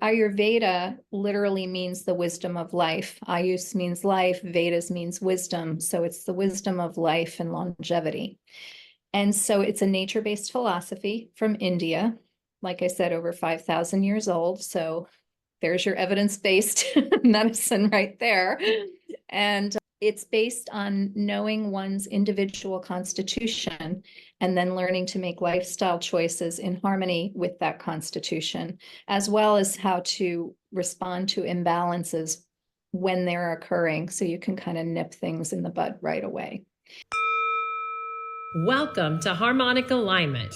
Ayurveda literally means the wisdom of life. Ayus means life, Vedas means wisdom. So it's the wisdom of life and longevity. And so it's a nature-based philosophy from India. Like I said, over 5,000 years old. So there's your evidence-based medicine right there. And it's based on knowing one's individual constitution and then learning to make lifestyle choices in harmony with that constitution, as well as how to respond to imbalances when they're occurring, so you can kind of nip things in the bud right away. Welcome to Harmonic Alignment,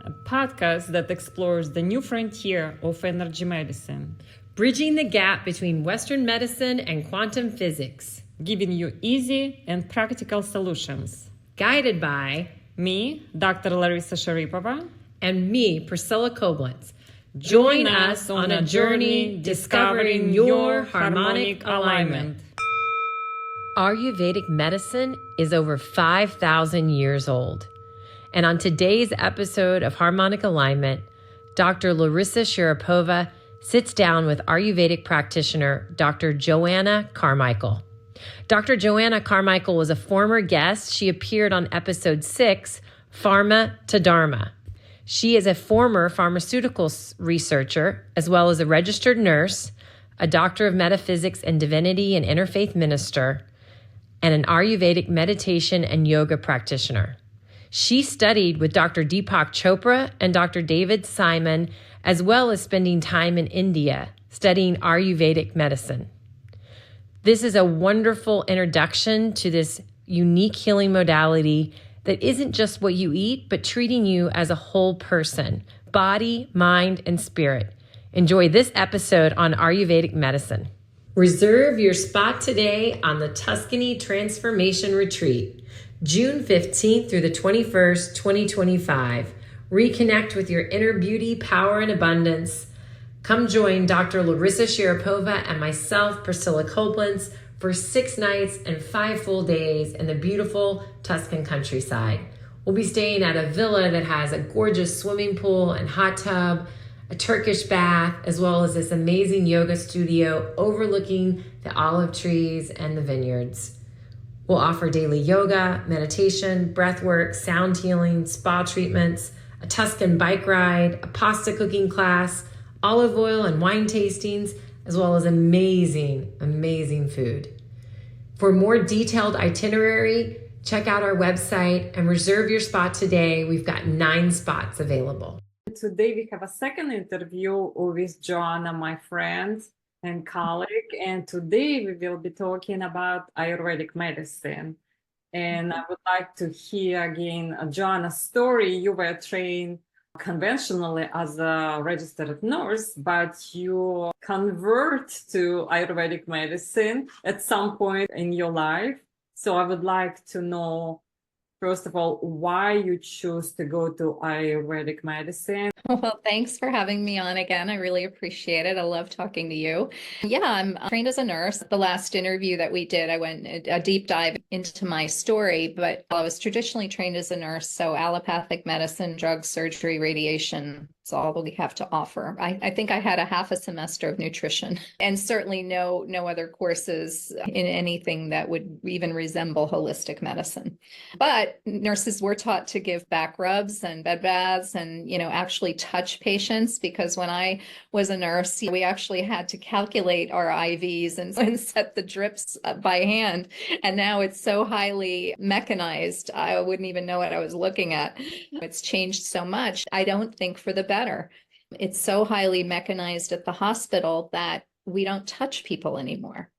a podcast that explores the new frontier of energy medicine, bridging the gap between Western medicine and quantum physics, giving you easy and practical solutions. Guided by me, Dr. Larisa Sharipova, and me, Priscilla Koblenz. Join us on a journey discovering your harmonic alignment. Ayurvedic medicine is over 5,000 years old. And on today's episode of Harmonic Alignment, Dr. Larisa Sharipova sits down with Ayurvedic practitioner Dr. Joanna Carmichael. Dr. Joanna Carmichael was a former guest. She appeared on episode 6, Pharma to Dharma. She is a former pharmaceutical researcher, as well as a registered nurse, a doctor of metaphysics and divinity and interfaith minister, and an Ayurvedic meditation and yoga practitioner. She studied with Dr. Deepak Chopra and Dr. David Simon, as well as spending time in India studying Ayurvedic medicine. This is a wonderful introduction to this unique healing modality that isn't just what you eat, but treating you as a whole person, body, mind, and spirit. Enjoy this episode on Ayurvedic medicine. Reserve your spot today on the Tuscany Transformation Retreat, June 15th through the 21st, 2025. Reconnect with your inner beauty, power, and abundance. Come join Dr. Larisa Sharipova and myself, Priscilla Koblenz, for 6 nights and 5 full days in the beautiful Tuscan countryside. We'll be staying at a villa that has a gorgeous swimming pool and hot tub, a Turkish bath, as well as this amazing yoga studio overlooking the olive trees and the vineyards. We'll offer daily yoga, meditation, breathwork, sound healing, spa treatments, a Tuscan bike ride, a pasta cooking class, olive oil and wine tastings, as well as amazing, amazing food. For more detailed itinerary, check out our website and reserve your spot today. We've got 9 spots available. Today we have a second interview with Joanna, my friend and colleague, and today we will be talking about Ayurvedic medicine. And I would like to hear again Joanna's story. You were trained conventionally as a registered nurse, but you convert to Ayurvedic medicine at some point in your life. So I would like to know, first of all, why you choose to go to Ayurvedic medicine. Well, thanks for having me on again. I really appreciate it. I love talking to you. Yeah, I'm trained as a nurse. The last interview that we did, I went a deep dive into my story, but I was traditionally trained as a nurse. So allopathic medicine, drugs, surgery, radiation, it's all that we have to offer. I think I had a half a semester of nutrition and certainly no other courses in anything that would even resemble holistic medicine. But nurses were taught to give back rubs and bed baths and, actually touch patients, because when I was a nurse, we actually had to calculate our IVs and set the drips by hand. And now it's so highly mechanized, I wouldn't even know what I was looking at. It's changed so much. I don't think for the better. It's so highly mechanized at the hospital that we don't touch people anymore.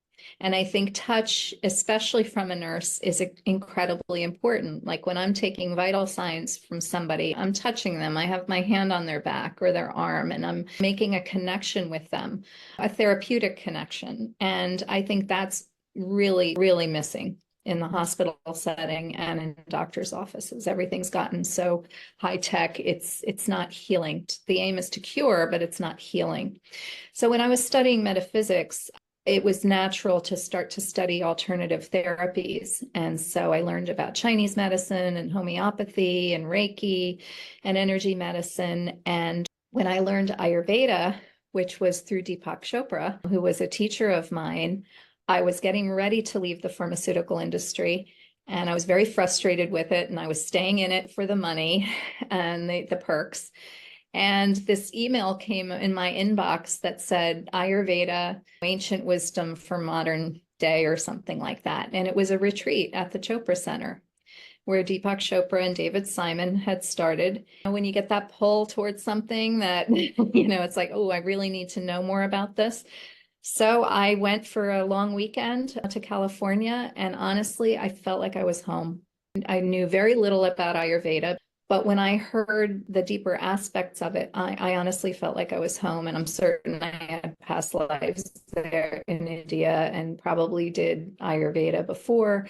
And I think touch, especially from a nurse, is incredibly important. Like when I'm taking vital signs from somebody, I'm touching them. I have my hand on their back or their arm, and I'm making a connection with them, a therapeutic connection. And I think that's really, really missing in the hospital setting and in doctors' offices. Everything's gotten so high tech. It's not healing. The aim is to cure, but it's not healing. So when I was studying metaphysics, it was natural to start to study alternative therapies. And so I learned about Chinese medicine and homeopathy and Reiki and energy medicine. And when I learned Ayurveda, which was through Deepak Chopra, who was a teacher of mine. I was getting ready to leave the pharmaceutical industry, and I was very frustrated with it, and I was staying in it for the money and the perks. And this email came in my inbox that said Ayurveda, ancient wisdom for modern day, or something like that. And it was a retreat at the Chopra Center where Deepak Chopra and David Simon had started. And when you get that pull towards something that, it's like, oh, I really need to know more about this. So I went for a long weekend to California, and honestly, I felt like I was home. I knew very little about Ayurveda, but when I heard the deeper aspects of it, I honestly felt like I was home, and I'm certain I had past lives there in India and probably did Ayurveda before,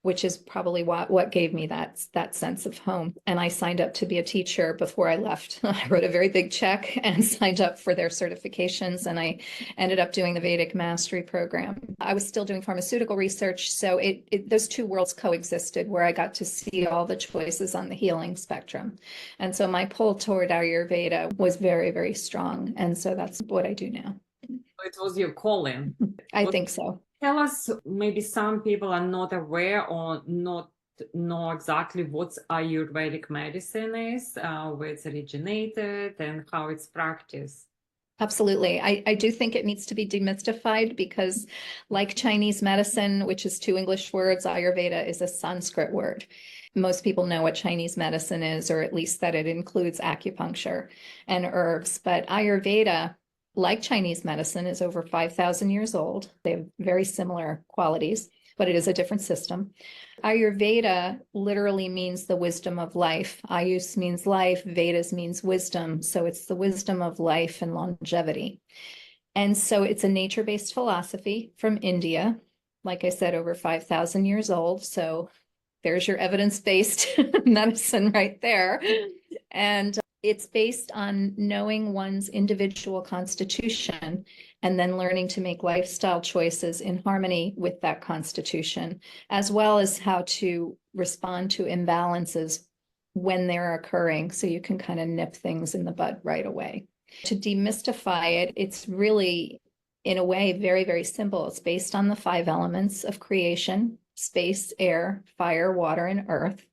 which is probably what gave me that sense of home. And I signed up to be a teacher before I left. I wrote a very big check and signed up for their certifications, and I ended up doing the Vedic Mastery Program. I was still doing pharmaceutical research, so those two worlds coexisted, where I got to see all the choices on the healing spectrum. And so my pull toward Ayurveda was very, very strong. And so that's what I do now. It was your calling. I think so. Tell us, maybe some people are not aware or not know exactly what Ayurvedic medicine is, where it's originated and how it's practiced. Absolutely. I do think it needs to be demystified, because like Chinese medicine, which is two English words, Ayurveda is a Sanskrit word. Most people know what Chinese medicine is, or at least that it includes acupuncture and herbs. But Ayurveda, like Chinese medicine, is over 5,000 years old. They have very similar qualities, but it is a different system. Ayurveda literally means the wisdom of life. Ayus means life, Vedas means wisdom. So it's the wisdom of life and longevity. And so it's a nature-based philosophy from India. Like I said, over 5,000 years old. So there's your evidence-based medicine right there. And it's based on knowing one's individual constitution and then learning to make lifestyle choices in harmony with that constitution, as well as how to respond to imbalances when they're occurring, so you can kind of nip things in the bud right away. To demystify it, it's really, in a way, very, very simple. It's based on the 5 elements of creation: space, air, fire, water, and earth.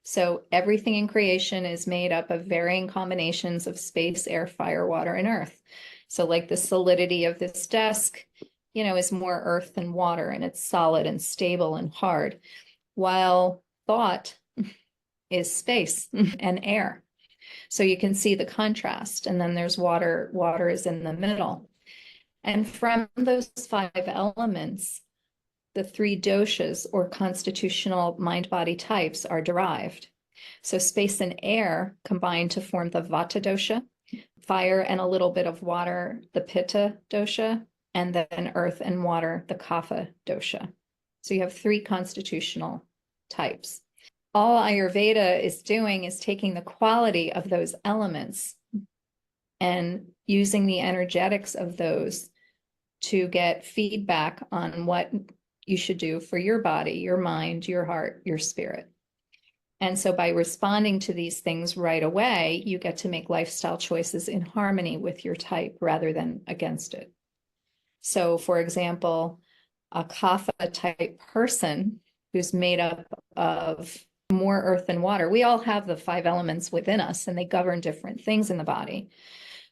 So everything in creation is made up of varying combinations of space, air, fire, water, and earth. So like the solidity of this desk, is more earth than water, and it's solid and stable and hard, while thought is space and air. So you can see the contrast. And then there's water. Water is in the middle. And from those 5 elements, the 3 doshas, or constitutional mind-body types, are derived. So space and air combine to form the vata dosha, fire and a little bit of water, the pitta dosha, and then earth and water, the kapha dosha. So you have 3 constitutional types. All Ayurveda is doing is taking the quality of those elements and using the energetics of those to get feedback on what you should do for your body, your mind, your heart, your spirit. And so by responding to these things right away, you get to make lifestyle choices in harmony with your type rather than against it. So for example, a kapha type person who's made up of more earth and water, we all have the 5 elements within us, and they govern different things in the body.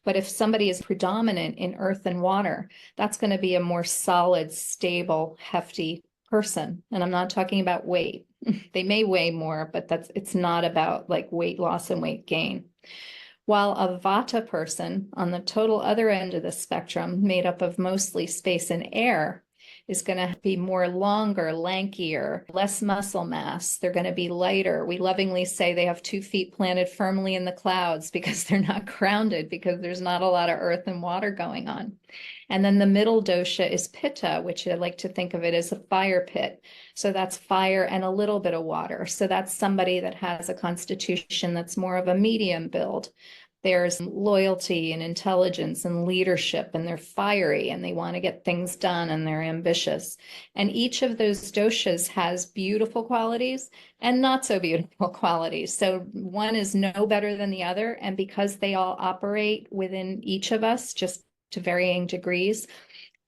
But if somebody is predominant in earth and water, that's going to be a more solid, stable, hefty person. And I'm not talking about weight. They may weigh more, but it's not about like weight loss and weight gain. While a vata person on the total other end of the spectrum, made up of mostly space and air, is going to be more longer, lankier, less muscle mass. They're going to be lighter. We lovingly say they have 2 feet planted firmly in the clouds because they're not grounded, because there's not a lot of earth and water going on. And then the middle dosha is pitta, which I like to think of it as a fire pit. So that's fire and a little bit of water. So that's somebody that has a constitution that's more of a medium build. There's loyalty and intelligence and leadership, and they're fiery and they want to get things done and they're ambitious. And each of those doshas has beautiful qualities and not so beautiful qualities. So one is no better than the other. And because they all operate within each of us, just to varying degrees.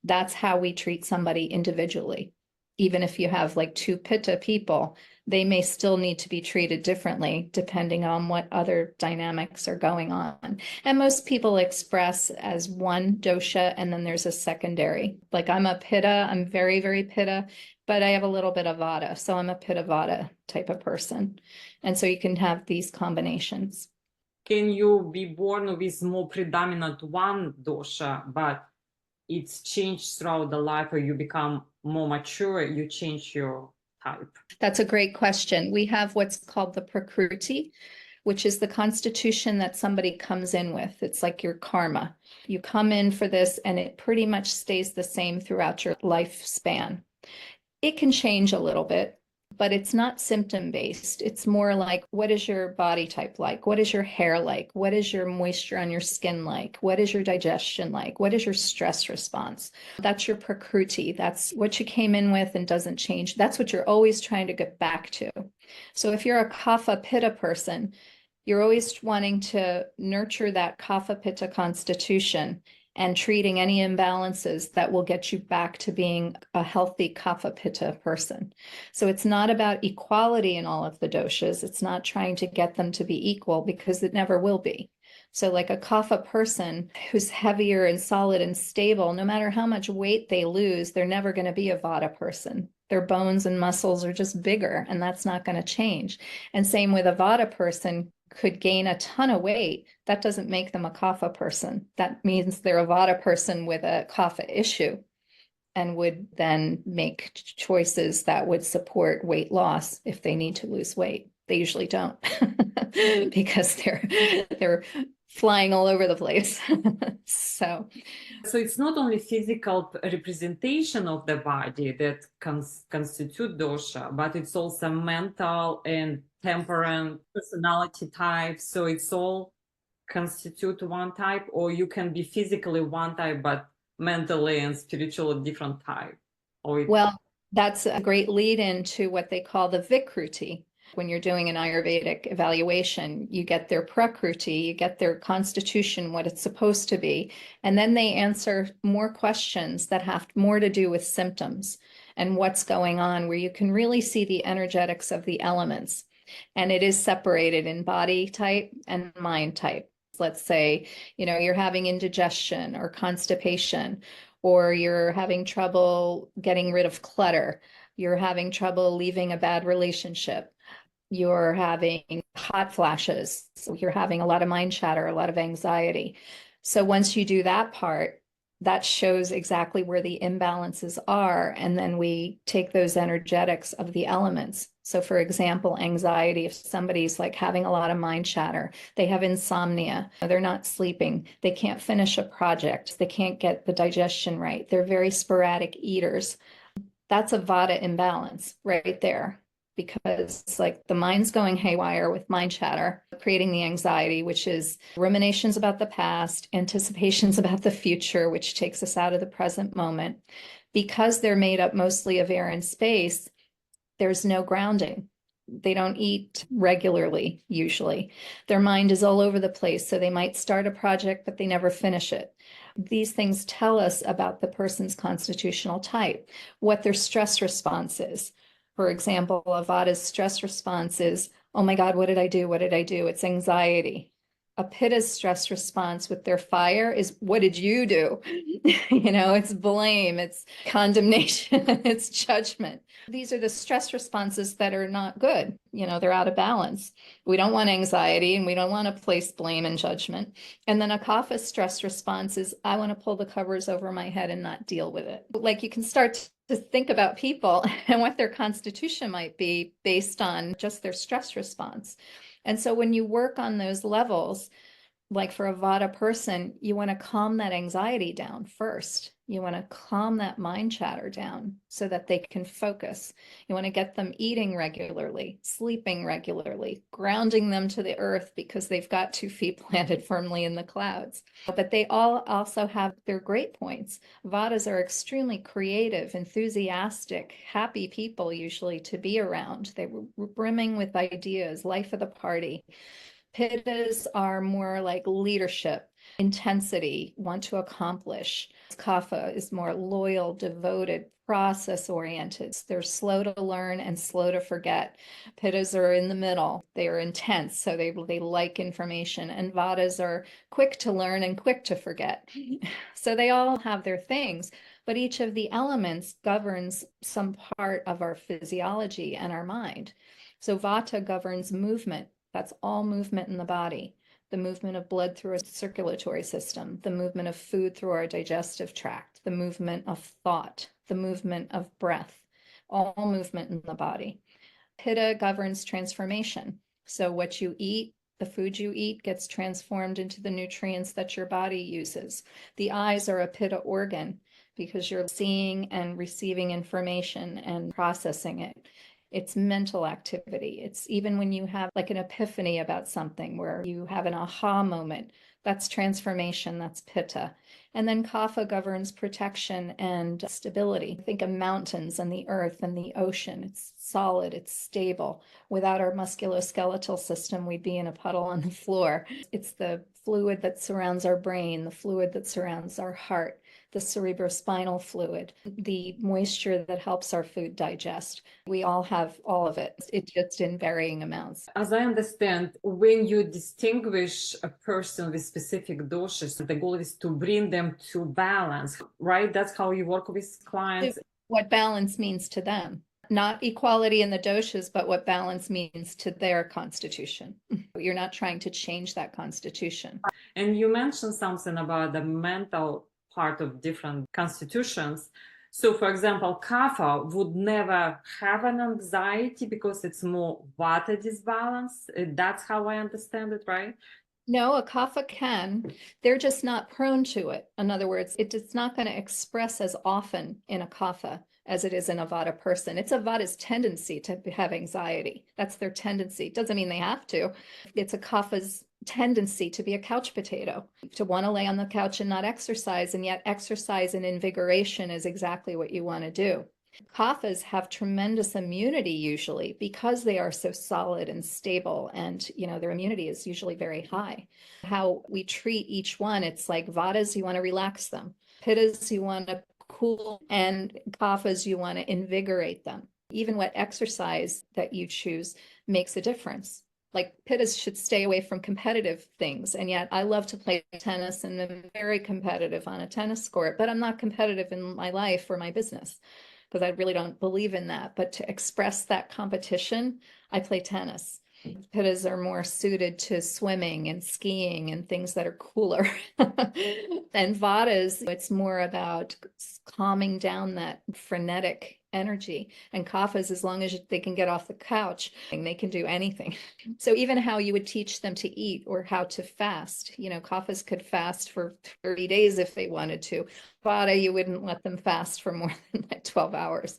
That's how we treat somebody individually. Even if you have like two Pitta people, they may still need to be treated differently depending on what other dynamics are going on. And most people express as one dosha, and then there's a secondary. Like I'm a Pitta, I'm very, very Pitta, but I have a little bit of Vata. So I'm a Pitta Vata type of person. And so you can have these combinations. Can you be born with more predominant one dosha, but it's changed throughout the life, or you become more mature, you change your type? That's a great question. We have what's called the Prakruti, which is the constitution that somebody comes in with. It's like your karma. You come in for this and it pretty much stays the same throughout your lifespan. It can change a little bit, but it's not symptom-based. It's more like, what is your body type like? What is your hair like? What is your moisture on your skin like? What is your digestion like? What is your stress response? That's your Prakruti. That's what you came in with and doesn't change. That's what you're always trying to get back to. So if you're a Kapha Pitta person, you're always wanting to nurture that Kapha Pitta constitution and treating any imbalances that will get you back to being a healthy Kapha Pitta person. So it's not about equality in all of the doshas. It's not trying to get them to be equal, because it never will be. So like a Kapha person who's heavier and solid and stable, no matter how much weight they lose, they're never going to be a Vata person. Their bones and muscles are just bigger, and that's not going to change. And same with a Vata person could gain a ton of weight. That doesn't make them a Kapha person. That means they're a Vata person with a Kapha issue, and would then make choices that would support weight loss if they need to lose weight. They usually don't because they're flying all over the place. So it's not only physical representation of the body that constitute dosha, but it's also mental and temperament, personality type. So it's all constitute one type, or you can be physically one type, but mentally and spiritually different type. Well, that's a great lead into what they call the Vikruti. When you're doing an Ayurvedic evaluation, you get their Prakruti, you get their constitution, what it's supposed to be, and then they answer more questions that have more to do with symptoms and what's going on, where you can really see the energetics of the elements. And it is separated in body type and mind type. Let's say, you're having indigestion or constipation, or you're having trouble getting rid of clutter. You're having trouble leaving a bad relationship. You're having hot flashes. So you're having a lot of mind chatter, a lot of anxiety. So once you do that part, that shows exactly where the imbalances are. And then we take those energetics of the elements. So for example, anxiety, if somebody's like having a lot of mind chatter, they have insomnia, they're not sleeping, they can't finish a project, they can't get the digestion right, they're very sporadic eaters. That's a Vata imbalance right there, because it's like the mind's going haywire with mind chatter, creating the anxiety, which is ruminations about the past, anticipations about the future, which takes us out of the present moment. Because they're made up mostly of air and space, there's no grounding. They don't eat regularly, usually. Their mind is all over the place, so they might start a project, but they never finish it. These things tell us about the person's constitutional type, what their stress response is. For example, a Vata's stress response is, oh my God, what did I do? What did I do? It's anxiety. A Pitta's stress response with their fire is, what did you do? It's blame, it's condemnation, it's judgment. These are the stress responses that are not good. They're out of balance. We don't want anxiety, and we don't want to place blame and judgment. And then a Kapha stress response is, I want to pull the covers over my head and not deal with it. Like, you can start to think about people and what their constitution might be based on just their stress response. And so when you work on those levels, like for a Vata person, you want to calm that anxiety down first. You want to calm that mind chatter down so that they can focus. You want to get them eating regularly, sleeping regularly, grounding them to the earth, because they've got 2 feet planted firmly in the clouds. But they all also have their great points. Vatas are extremely creative, enthusiastic, happy people usually to be around. They were brimming with ideas, life of the party. Pittas are more like leadership. intensity, want to accomplish. Kapha is more loyal, devoted, process-oriented. They're slow to learn and slow to forget. Pittas are in the middle. They are intense, so they like information. And Vatas are quick to learn and quick to forget. So they all have their things, but each of the elements governs some part of our physiology and our mind. So Vata governs movement. That's all movement in the body. The movement of blood through a circulatory system, the movement of food through our digestive tract, the movement of thought, the movement of breath, all movement in the body. Pitta governs transformation. So what you eat, the food you eat gets transformed into the nutrients that your body uses. The eyes are a Pitta organ because you're seeing and receiving information and processing it. It's mental activity. It's even when you have like an epiphany about something where you have an aha moment, that's transformation, that's Pitta. And then Kapha governs protection and stability. Think of mountains and the earth and the ocean. It's solid, it's stable. Without our musculoskeletal system, we'd be in a puddle on the floor. It's the fluid that surrounds our brain, the fluid that surrounds our heart, the cerebrospinal fluid, the moisture that helps our food digest. We all have all of it. It's just in varying amounts. As I understand, when you distinguish a person with specific doshas, the goal is to bring them to balance, right? That's how you work with clients. What balance means to them. Not equality in the doshas, but what balance means to their constitution. You're not trying to change that constitution. And you mentioned something about the mental part of different constitutions. So, for example, Kapha would never have an anxiety because it's more Vata disbalance. That's how I understand it, right? No, a Kapha can. They're just not prone to it. In other words, it's not going to express as often in a Kapha as it is in a Vata person. It's a Vata's tendency to have anxiety. That's their tendency. It doesn't mean they have to. It's a Kapha's tendency to be a couch potato, to want to lay on the couch and not exercise, and yet exercise and invigoration is exactly what you want to do. Kaphas have tremendous immunity usually because they are so solid and stable, and their immunity is usually very high. How we treat each one, it's like Vatas, you want to relax them. Pittas, you want to cool, and Kaphas, you want to invigorate them. Even what exercise that you choose makes a difference. Like Pittas should stay away from competitive things. And yet I love to play tennis and I'm very competitive on a tennis court, but I'm not competitive in my life or my business because I really don't believe in that. But to express that competition, I play tennis. Pittas are more suited to swimming and skiing and things that are cooler. And Vatas, it's more about calming down that frenetic energy. And Kaphas, as long as they can get off the couch, they can do anything. So even how you would teach them to eat or how to fast, Kaphas could fast for 30 days if they wanted to. Vata, you wouldn't let them fast for more than like 12 hours,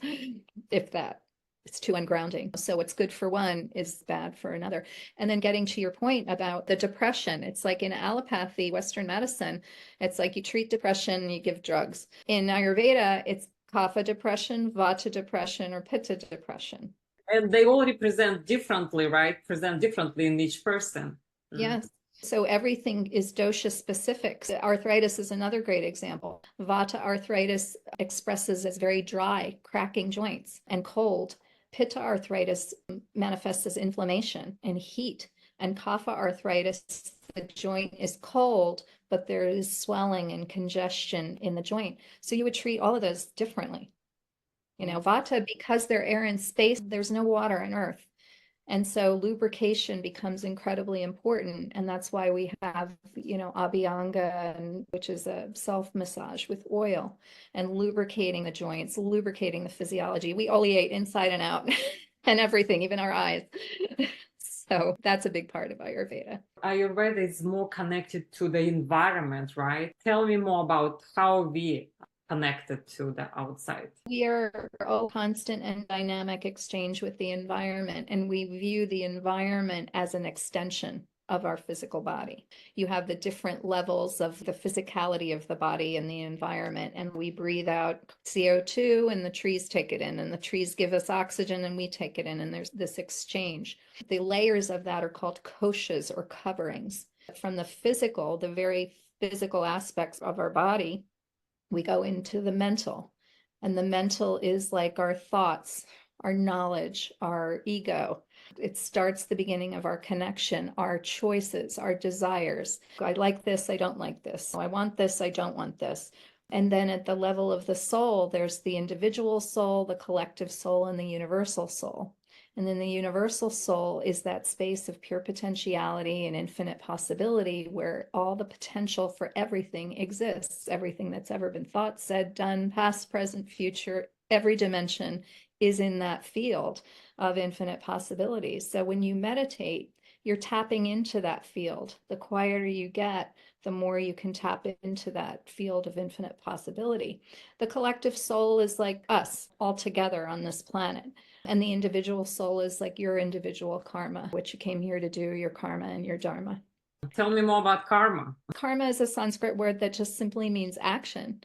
if that. It's too ungrounding. So what's good for one is bad for another. And then getting to your point about the depression, it's like in allopathy, Western medicine, it's like you treat depression, you give drugs. In Ayurveda, it's Kapha depression, Vata depression, or Pitta depression. And they all represent differently, right? Present differently in each person. Yes. So everything is dosha specific. Arthritis is another great example. Vata arthritis expresses as very dry, cracking joints and cold. Pitta arthritis manifests as inflammation and heat. And Kapha arthritis, the joint is cold, but there is swelling and congestion in the joint. So you would treat all of those differently. Vata, because they're air and space, there's no water on earth. And so lubrication becomes incredibly important. And that's why we have, Abhyanga, which is a self-massage with oil, and lubricating the joints, lubricating the physiology. We oleate inside and out and everything, even our eyes. So that's a big part of Ayurveda. Ayurveda is more connected to the environment, right? Tell me more about how we connected to the outside. We are all constant and dynamic exchange with the environment, and we view the environment as an extension of our physical body. You have the different levels of the physicality of the body and the environment, and we breathe out CO2 and the trees take it in, and the trees give us oxygen and we take it in, and there's this exchange. The layers of that are called koshas, or coverings. From the physical, the very physical aspects of our body, we go into the mental. And the mental is like our thoughts, our knowledge, our ego. It starts the beginning of our connection, our choices, our desires. I like this, I don't like this. I want this, I don't want this. And then at the level of the soul, there's the individual soul, the collective soul, and the universal soul. And then the universal soul is that space of pure potentiality and infinite possibility where all the potential for everything exists. Everything that's ever been thought, said, done, past, present, future, every dimension is in that field of infinite possibilities. So when you meditate, you're tapping into that field. The quieter you get, the more you can tap into that field of infinite possibility. The collective soul is like us all together on this planet. And the individual soul is like your individual karma, what you came here to do, your karma and your dharma. Tell me more about karma. Karma is a Sanskrit word that just simply means action.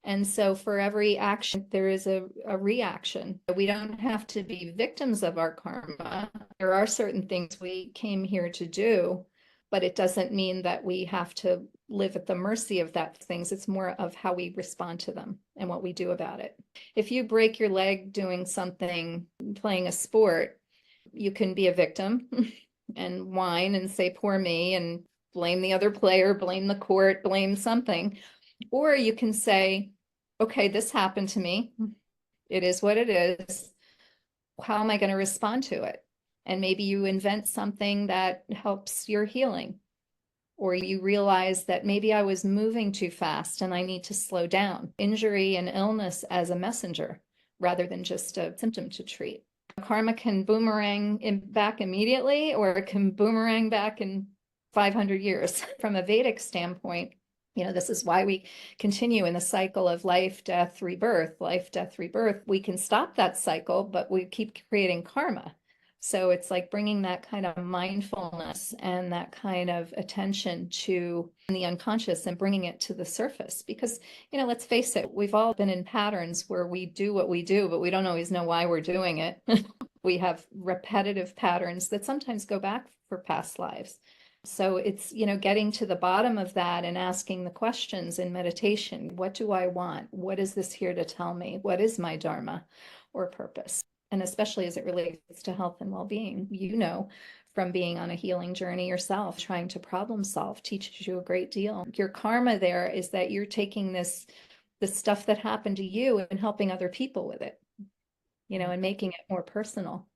And so for every action, there is a reaction. We don't have to be victims of our karma. There are certain things we came here to do, but it doesn't mean that we have to live at the mercy of that things. It's more of how we respond to them and what we do about it. If you break your leg doing something, playing a sport, you can be a victim and whine and say, poor me, and blame the other player, blame the court, blame something. Or you can say, okay, this happened to me. It is what it is. How am I going to respond to it? And maybe you invent something that helps your healing. Or you realize that maybe I was moving too fast and I need to slow down. Injury and illness as a messenger rather than just a symptom to treat. Karma can boomerang back immediately, or it can boomerang back in 500 years. From a Vedic standpoint, this is why we continue in the cycle of life, death, rebirth, life, death, rebirth. We can stop that cycle, but we keep creating karma. So it's like bringing that kind of mindfulness and that kind of attention to the unconscious and bringing it to the surface. Because, let's face it, we've all been in patterns where we do what we do, but we don't always know why we're doing it. We have repetitive patterns that sometimes go back for past lives. So it's, getting to the bottom of that and asking the questions in meditation. What do I want? What is this here to tell me? What is my dharma or purpose? And especially as it relates to health and well-being, from being on a healing journey yourself, trying to problem solve teaches you a great deal. Your karma there is that you're taking this stuff that happened to you and helping other people with it, and making it more personal.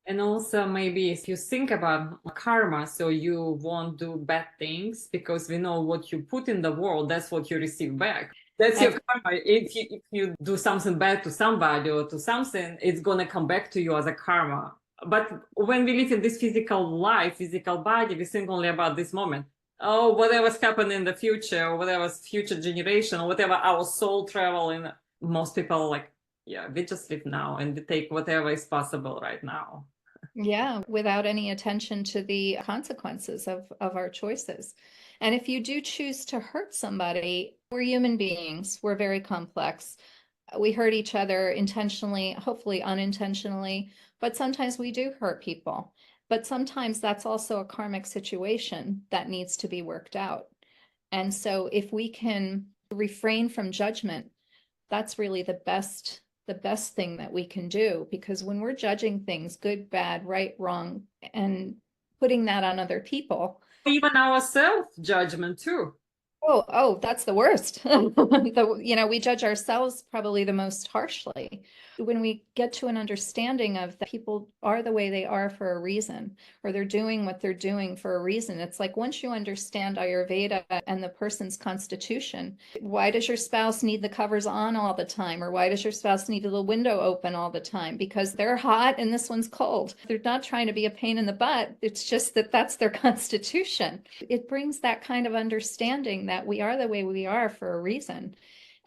And also maybe if you think about karma, so you won't do bad things because we know what you put in the world, that's what you receive back. That's your karma. If you do something bad to somebody or to something, it's going to come back to you as a karma. But when we live in this physical life, physical body, we think only about this moment. Oh, whatever's happening in the future, or whatever's future generation, or whatever our soul travel in. Most people are like, yeah, we just live now and we take whatever is possible right now. Yeah, without any attention to the consequences of our choices. And if you do choose to hurt somebody, we're human beings. We're very complex. We hurt each other intentionally, hopefully unintentionally, but sometimes we do hurt people. But sometimes that's also a karmic situation that needs to be worked out. And so if we can refrain from judgment, that's really the best thing that we can do, because when we're judging things, good, bad, right, wrong, and putting that on other people. Even our self-judgment too. Oh, that's the worst. We judge ourselves probably the most harshly. When we get to an understanding of that people are the way they are for a reason, or they're doing what they're doing for a reason. It's like once you understand Ayurveda and the person's constitution, why does your spouse need the covers on all the time? Or why does your spouse need the window open all the time? Because they're hot and this one's cold. They're not trying to be a pain in the butt. It's just that that's their constitution. It brings that kind of understanding that we are the way we are for a reason.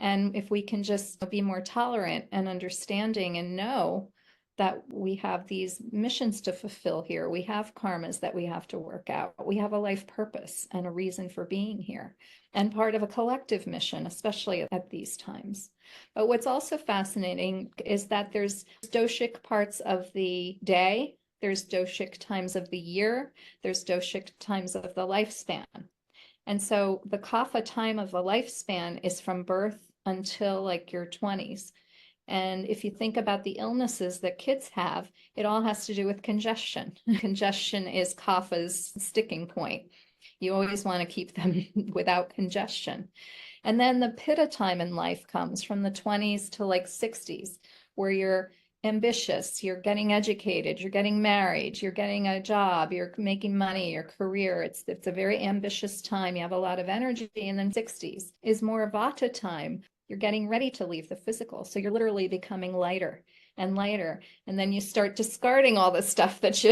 And if we can just be more tolerant and understanding and know that we have these missions to fulfill here, we have karmas that we have to work out, we have a life purpose and a reason for being here, and part of a collective mission, especially at these times. But what's also fascinating is that there's doshic parts of the day, there's doshic times of the year, there's doshic times of the lifespan. And so the kapha time of the lifespan is from birth until like your 20s. And if you think about the illnesses that kids have, it all has to do with congestion. Congestion is kapha's sticking point. You always want to keep them without congestion. And then the pitta time in life comes from the 20s to like 60s, where you're ambitious, you're getting educated, you're getting married, you're getting a job, you're making money, your career. It's a very ambitious time. You have a lot of energy. And then 60s is more vata time. You're getting ready to leave the physical. So you're literally becoming lighter and lighter. And then you start discarding all the stuff that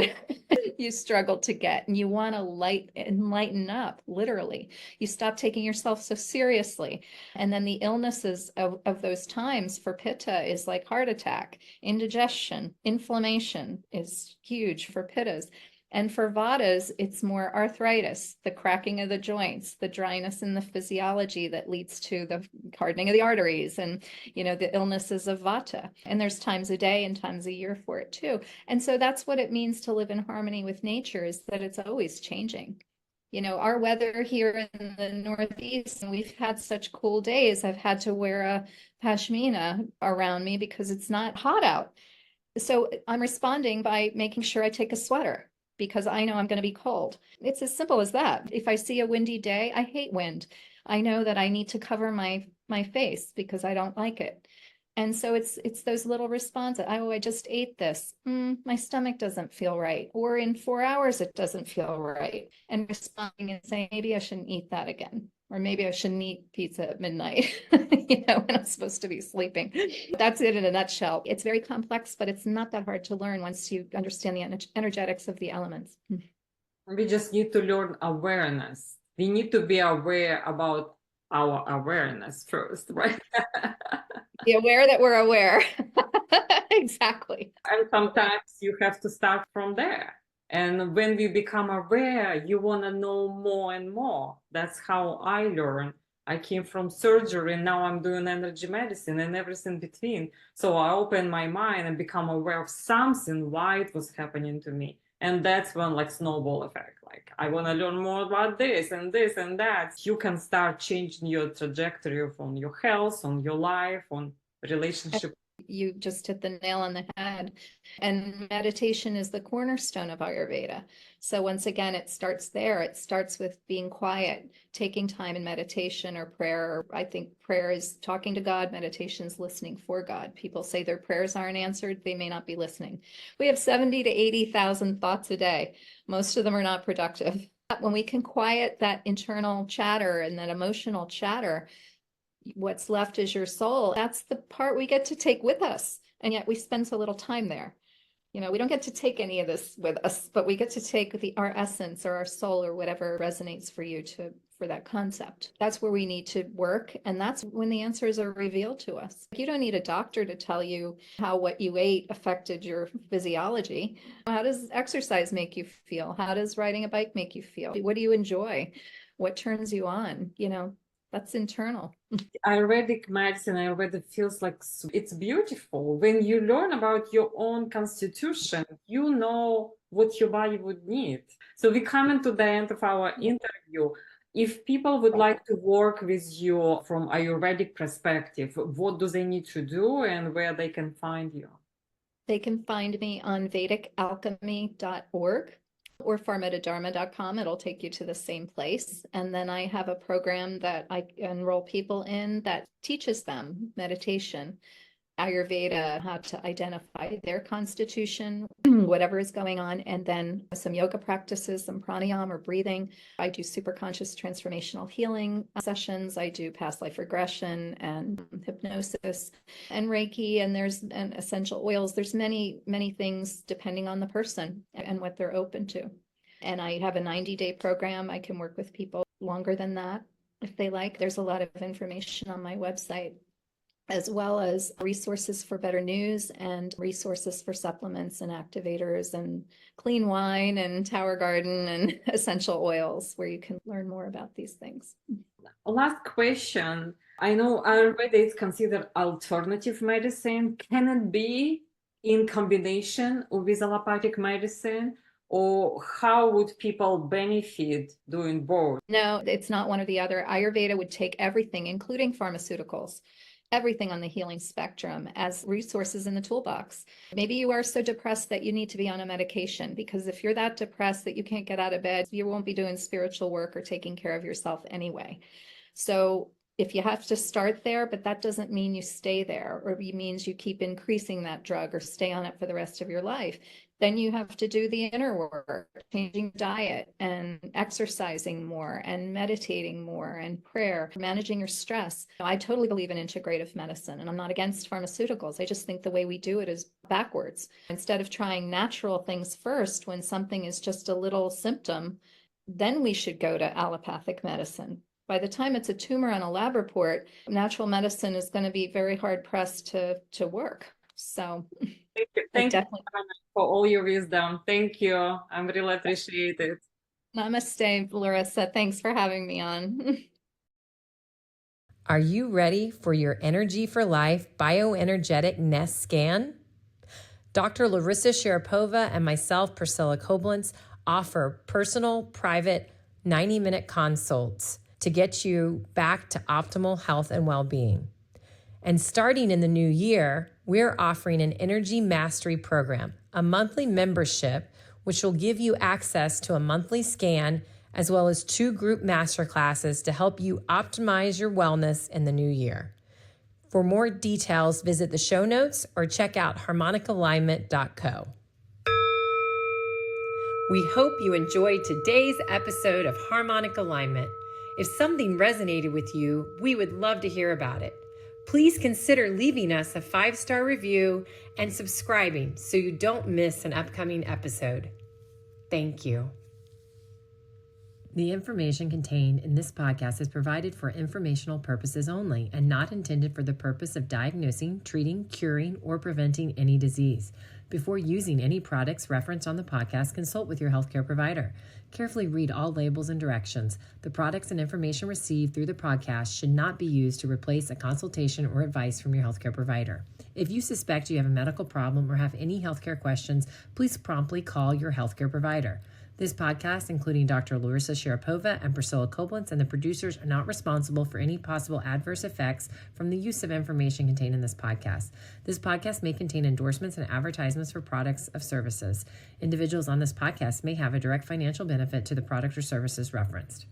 you struggle to get. And you want to lighten up, literally. You stop taking yourself so seriously. And then the illnesses of those times for pitta is like heart attack, indigestion, inflammation is huge for pittas. And for vatas, it's more arthritis, the cracking of the joints, the dryness in the physiology that leads to the hardening of the arteries and, the illnesses of vata. And there's times a day and times a year for it too. And so that's what it means to live in harmony with nature, is that it's always changing. Our weather here in the Northeast, and we've had such cool days. I've had to wear a pashmina around me because it's not hot out. So I'm responding by making sure I take a sweater, because I know I'm going to be cold. It's as simple as that. If I see a windy day, I hate wind. I know that I need to cover my face because I don't like it. And so it's those little responses. I just ate this. My stomach doesn't feel right. Or in 4 hours, it doesn't feel right. And responding and saying, maybe I shouldn't eat that again. Or maybe I shouldn't eat pizza at midnight, when I'm supposed to be sleeping. That's it in a nutshell. It's very complex, but it's not that hard to learn once you understand the energetics of the elements. We just need to learn awareness. We need to be aware about our awareness first, right? Be aware that we're aware. Exactly. And sometimes you have to start from there. And when we become aware, you want to know more and more. That's how I learned. I came from surgery, and now I'm doing energy medicine and everything between. So I open my mind and become aware of something, why it was happening to me. And that's when, like, snowball effect, like, I want to learn more about this and this and that. You can start changing your trajectory on your health, on your life, on relationship. You just hit the nail on the head. And meditation is the cornerstone of Ayurveda. So once again, it starts there. It starts with being quiet, taking time in meditation or prayer. I think prayer is talking to God. Meditation is listening for God. People say their prayers aren't answered. They may not be listening. We have 70 to 80,000 thoughts a day. Most of them are not productive. When we can quiet that internal chatter and that emotional chatter, what's left is your soul. That's the part we get to take with us. And yet we spend so little time there. We don't get to take any of this with us, but we get to take our essence or our soul or whatever resonates for you for that concept. That's where we need to work. And that's when the answers are revealed to us. You don't need a doctor to tell you how what you ate affected your physiology. How does exercise make you feel? How does riding a bike make you feel? What do you enjoy? What turns you on? That's internal. Ayurvedic medicine, Ayurveda feels like it's beautiful. When you learn about your own constitution, you know what your body would need. So we come into the end of our interview. If people would like to work with you from Ayurvedic perspective, what do they need to do and where they can find you? They can find me on vedicalchemy.org. or pharmatadharma.com. It'll take you to the same place. And then I have a program that I enroll people in that teaches them meditation, Ayurveda, how to identify their constitution, whatever is going on, and then some yoga practices, some pranayama or breathing. I do superconscious transformational healing sessions. I do past life regression and hypnosis and Reiki, and there's essential oils. There's many, many things depending on the person and what they're open to. And I have a 90-day program. I can work with people longer than that if they like. There's a lot of information on my website, as well as resources for better news and resources for supplements and activators and clean wine and Tower Garden and essential oils, where you can learn more about these things. Last question. I know Ayurveda is considered alternative medicine. Can it be in combination with allopathic medicine? or how would people benefit doing both? No, it's not one or the other. Ayurveda would take everything, including pharmaceuticals, everything on the healing spectrum as resources in the toolbox. Maybe you are so depressed that you need to be on a medication, because if you're that depressed that you can't get out of bed, you won't be doing spiritual work or taking care of yourself anyway. So if you have to start there, but that doesn't mean you stay there, or it means you keep increasing that drug or stay on it for the rest of your life, then you have to do the inner work, changing diet and exercising more and meditating more and prayer, managing your stress. I totally believe in integrative medicine, and I'm not against pharmaceuticals. I just think the way we do it is backwards. Instead of trying natural things first when something is just a little symptom, then we should go to allopathic medicine. By the time it's a tumor on a lab report, natural medicine is going to be very hard pressed to work. So Thank you definitely for all your wisdom. Thank you. I really appreciate it. Namaste, Larisa. Thanks for having me on. Are you ready for your Energy for Life bioenergetic nest scan? Dr. Larisa Sharapova and myself, Priscilla Koblenz, offer personal, private, 90-minute consults to get you back to optimal health and well-being. And starting in the new year, we're offering an Energy Mastery Program, a monthly membership, which will give you access to a monthly scan, as well as 2 group masterclasses to help you optimize your wellness in the new year. For more details, visit the show notes or check out harmonicalignment.co. We hope you enjoyed today's episode of Harmonic Alignment. If something resonated with you, we would love to hear about it. Please consider leaving us a 5-star review and subscribing so you don't miss an upcoming episode. Thank you. The information contained in this podcast is provided for informational purposes only and not intended for the purpose of diagnosing, treating, curing, or preventing any disease. Before using any products referenced on the podcast, consult with your healthcare provider. Carefully read all labels and directions. The products and information received through the podcast should not be used to replace a consultation or advice from your healthcare provider. If you suspect you have a medical problem or have any healthcare questions, please promptly call your healthcare provider. This podcast, including Dr. Larisa Sharapova and Priscilla Koblenz, and the producers are not responsible for any possible adverse effects from the use of information contained in this podcast. This podcast may contain endorsements and advertisements for products or services. Individuals on this podcast may have a direct financial benefit to the product or services referenced.